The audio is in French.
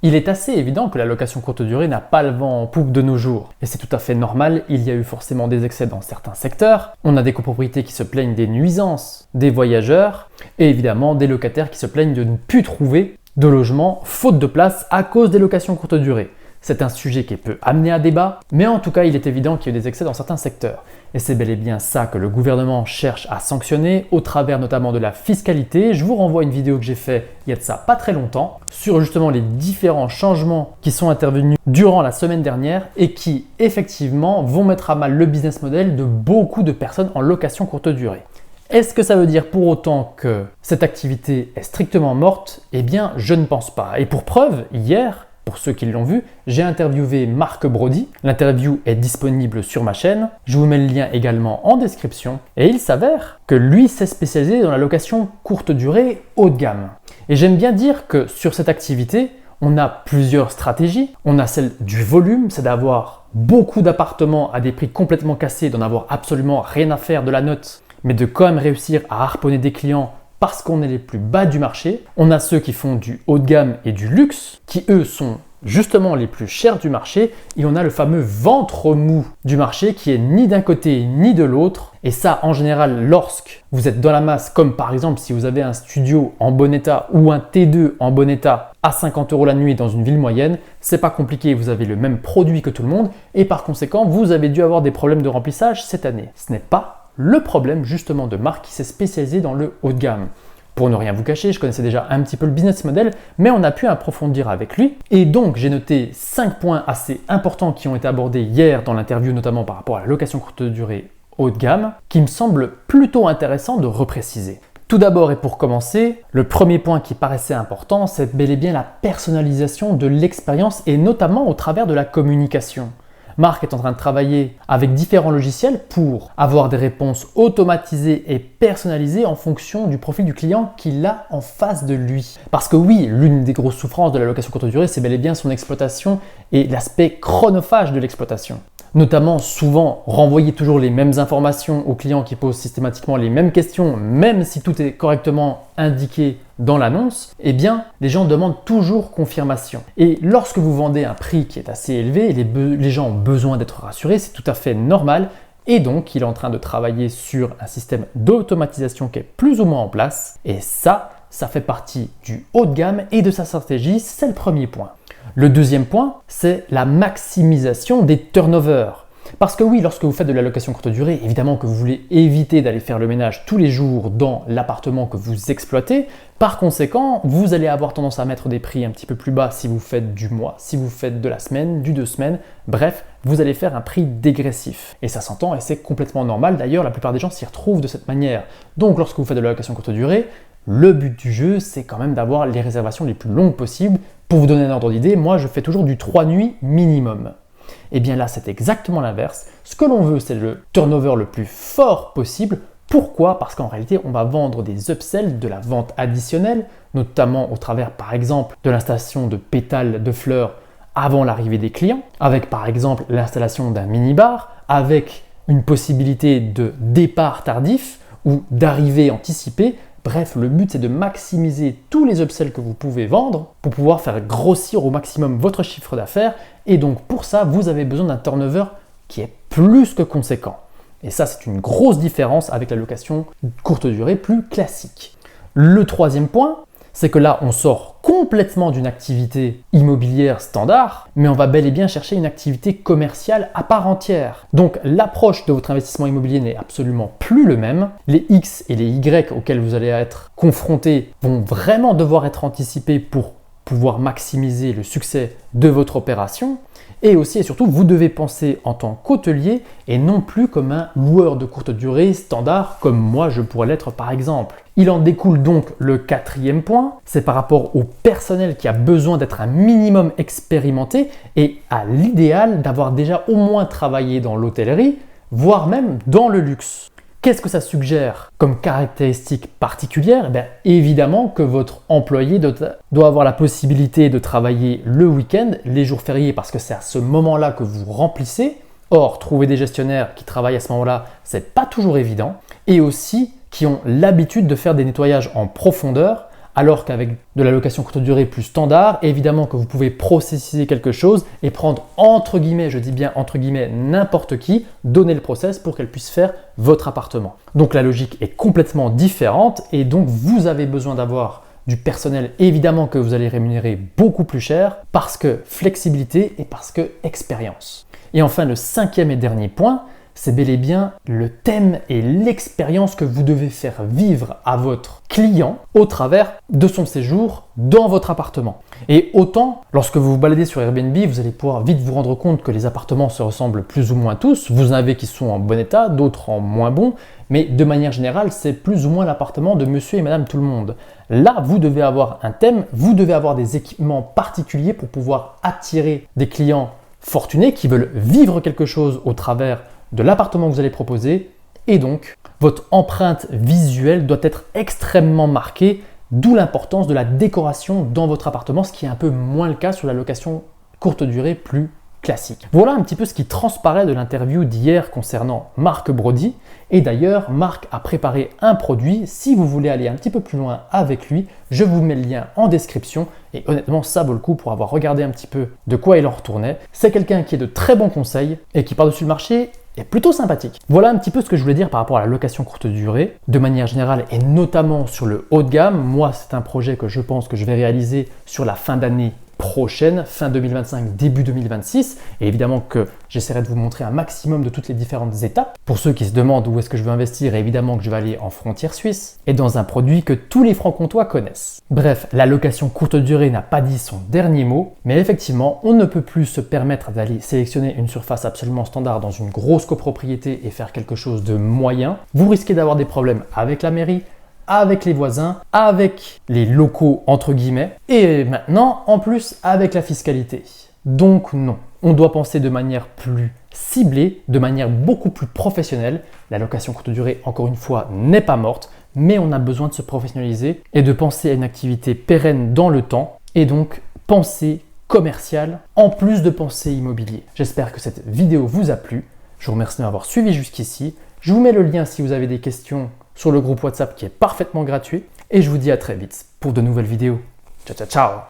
Il est assez évident que la location courte durée n'a pas le vent en poupe de nos jours. Et c'est tout à fait normal, il y a eu forcément des excès dans certains secteurs. On a des copropriétés qui se plaignent des nuisances des voyageurs et évidemment des locataires qui se plaignent de ne plus trouver de logement faute de place à cause des locations courte durée. C'est un sujet qui peut amener à débat, mais en tout cas, il est évident qu'il y a eu des excès dans certains secteurs. Et c'est bel et bien ça que le gouvernement cherche à sanctionner, au travers notamment de la fiscalité. Je vous renvoie à une vidéo que j'ai faite il y a de ça pas très longtemps, sur justement les différents changements qui sont intervenus durant la semaine dernière et qui, effectivement, vont mettre à mal le business model de beaucoup de personnes en location courte durée. Est-ce que ça veut dire pour autant que cette activité est strictement morte? Eh bien, je ne pense pas. Et pour preuve, hier, pour ceux qui l'ont vu, j'ai interviewé Marc Brody. L'interview est disponible sur ma chaîne. Je vous mets le lien également en description. Et il s'avère que lui s'est spécialisé dans la location courte durée haut de gamme. Et j'aime bien dire que sur cette activité, on a plusieurs stratégies. On a celle du volume, c'est d'avoir beaucoup d'appartements à des prix complètement cassés, d'en avoir absolument rien à faire de la note, mais de quand même réussir à harponner des clients parce qu'on est les plus bas du marché. On a ceux qui font du haut de gamme et du luxe, qui eux sont justement les plus chers du marché. Et on a le fameux ventre mou du marché qui est ni d'un côté ni de l'autre. Et ça, en général, lorsque vous êtes dans la masse, comme par exemple si vous avez un studio en bon état ou un T2 en bon état à 50 € la nuit dans une ville moyenne, c'est pas compliqué, vous avez le même produit que tout le monde et par conséquent, vous avez dû avoir des problèmes de remplissage cette année. Ce n'est pas le problème justement de Marc qui s'est spécialisé dans le haut de gamme. Pour ne rien vous cacher, je connaissais déjà un petit peu le business model, mais on a pu approfondir avec lui. Et donc, j'ai noté 5 points assez importants qui ont été abordés hier dans l'interview, notamment par rapport à la location courte durée haut de gamme, qui me semble plutôt intéressant de repréciser. Tout d'abord et pour commencer, le premier point qui paraissait important, c'est bel et bien la personnalisation de l'expérience et notamment au travers de la communication. Marc est en train de travailler avec différents logiciels pour avoir des réponses automatisées et personnalisées en fonction du profil du client qu'il a en face de lui. Parce que oui, l'une des grosses souffrances de la location courte durée, c'est bel et bien son exploitation et l'aspect chronophage de l'exploitation. Notamment, souvent, renvoyer toujours les mêmes informations aux clients qui posent systématiquement les mêmes questions, même si tout est correctement indiqué dans l'annonce, eh bien, les gens demandent toujours confirmation. Et lorsque vous vendez un prix qui est assez élevé, les gens ont besoin d'être rassurés, c'est tout à fait normal. Et donc, il est en train de travailler sur un système d'automatisation qui est plus ou moins en place. Et ça fait partie du haut de gamme et de sa stratégie, c'est le premier point. Le deuxième point, c'est la maximisation des turnovers. Parce que oui, lorsque vous faites de la location courte durée, évidemment que vous voulez éviter d'aller faire le ménage tous les jours dans l'appartement que vous exploitez. Par conséquent, vous allez avoir tendance à mettre des prix un petit peu plus bas si vous faites du mois, si vous faites de la semaine, du 2 semaines. Bref, vous allez faire un prix dégressif. Et ça s'entend et c'est complètement normal. D'ailleurs, la plupart des gens s'y retrouvent de cette manière. Donc, lorsque vous faites de la location courte durée, le but du jeu, c'est quand même d'avoir les réservations les plus longues possibles. Pour vous donner un ordre d'idée, moi, je fais toujours du 3 nuits minimum. Et bien là, c'est exactement l'inverse. Ce que l'on veut, c'est le turnover le plus fort possible. Pourquoi? Parce qu'en réalité, on va vendre des upsells, de la vente additionnelle, notamment au travers, par exemple, de l'installation de pétales de fleurs avant l'arrivée des clients, avec par exemple l'installation d'un mini-bar, avec une possibilité de départ tardif ou d'arrivée anticipée. Bref, le but c'est de maximiser tous les upsells que vous pouvez vendre pour pouvoir faire grossir au maximum votre chiffre d'affaires. Et donc pour ça, vous avez besoin d'un turnover qui est plus que conséquent. Et ça, c'est une grosse différence avec la location courte durée plus classique. Le troisième point, c'est que là, on sort complètement d'une activité immobilière standard, mais on va bel et bien chercher une activité commerciale à part entière. Donc l'approche de votre investissement immobilier n'est absolument plus le même. Les X et les Y auxquels vous allez être confrontés vont vraiment devoir être anticipés pour pouvoir maximiser le succès de votre opération. Et aussi et surtout, vous devez penser en tant qu'hôtelier et non plus comme un loueur de courte durée standard comme moi je pourrais l'être par exemple. Il en découle donc le quatrième point, c'est par rapport au personnel qui a besoin d'être un minimum expérimenté et à l'idéal d'avoir déjà au moins travaillé dans l'hôtellerie, voire même dans le luxe. Qu'est-ce que ça suggère comme caractéristique particulière? Évidemment que votre employé doit avoir la possibilité de travailler le week-end, les jours fériés, parce que c'est à ce moment-là que vous remplissez. Or, trouver des gestionnaires qui travaillent à ce moment-là, c'est pas toujours évident. Et aussi qui ont l'habitude de faire des nettoyages en profondeur Alors qu'avec de la location courte durée plus standard, évidemment que vous pouvez processiser quelque chose et prendre entre guillemets, je dis bien entre guillemets, n'importe qui, donner le process pour qu'elle puisse faire votre appartement. Donc la logique est complètement différente et donc vous avez besoin d'avoir du personnel évidemment que vous allez rémunérer beaucoup plus cher parce que flexibilité et parce que expérience. Et enfin le cinquième et dernier point, c'est bel et bien le thème et l'expérience que vous devez faire vivre à votre client au travers de son séjour dans votre appartement. Et autant, lorsque vous vous baladez sur Airbnb, vous allez pouvoir vite vous rendre compte que les appartements se ressemblent plus ou moins tous. Vous en avez qui sont en bon état, d'autres en moins bon, mais de manière générale, c'est plus ou moins l'appartement de monsieur et madame tout le monde. Là, vous devez avoir un thème, vous devez avoir des équipements particuliers pour pouvoir attirer des clients fortunés qui veulent vivre quelque chose au travers de l'appartement que vous allez proposer et donc votre empreinte visuelle doit être extrêmement marquée, d'où l'importance de la décoration dans votre appartement, ce qui est un peu moins le cas sur la location courte durée plus classique. Voilà un petit peu ce qui transparaît de l'interview d'hier concernant Marc Brody. Et d'ailleurs, Marc a préparé un produit. Si vous voulez aller un petit peu plus loin avec lui, je vous mets le lien en description. Et honnêtement, ça vaut le coup pour avoir regardé un petit peu de quoi il en retournait. C'est quelqu'un qui est de très bons conseils et qui par-dessus le marché est plutôt sympathique. Voilà un petit peu ce que je voulais dire par rapport à la location courte durée, de manière générale et notamment sur le haut de gamme. Moi, c'est un projet que je pense que je vais réaliser sur la fin d'année prochaine, fin 2025, début 2026. Et évidemment que j'essaierai de vous montrer un maximum de toutes les différentes étapes. Pour ceux qui se demandent où est-ce que je veux investir, évidemment que je vais aller en frontière suisse et dans un produit que tous les francs-comtois connaissent. Bref, la location courte durée n'a pas dit son dernier mot, mais effectivement, on ne peut plus se permettre d'aller sélectionner une surface absolument standard dans une grosse copropriété et faire quelque chose de moyen. Vous risquez d'avoir des problèmes avec la mairie, avec les voisins, avec les locaux entre guillemets, et maintenant en plus avec la fiscalité. Donc non, on doit penser de manière plus ciblée, de manière beaucoup plus professionnelle. La location courte durée, encore une fois, n'est pas morte, mais on a besoin de se professionnaliser et de penser à une activité pérenne dans le temps, et donc penser commercial en plus de penser immobilier. J'espère que cette vidéo vous a plu. Je vous remercie de m'avoir suivi jusqu'ici. Je vous mets le lien si vous avez des questions sur le groupe WhatsApp qui est parfaitement gratuit. Et je vous dis à très vite pour de nouvelles vidéos. Ciao, ciao, ciao!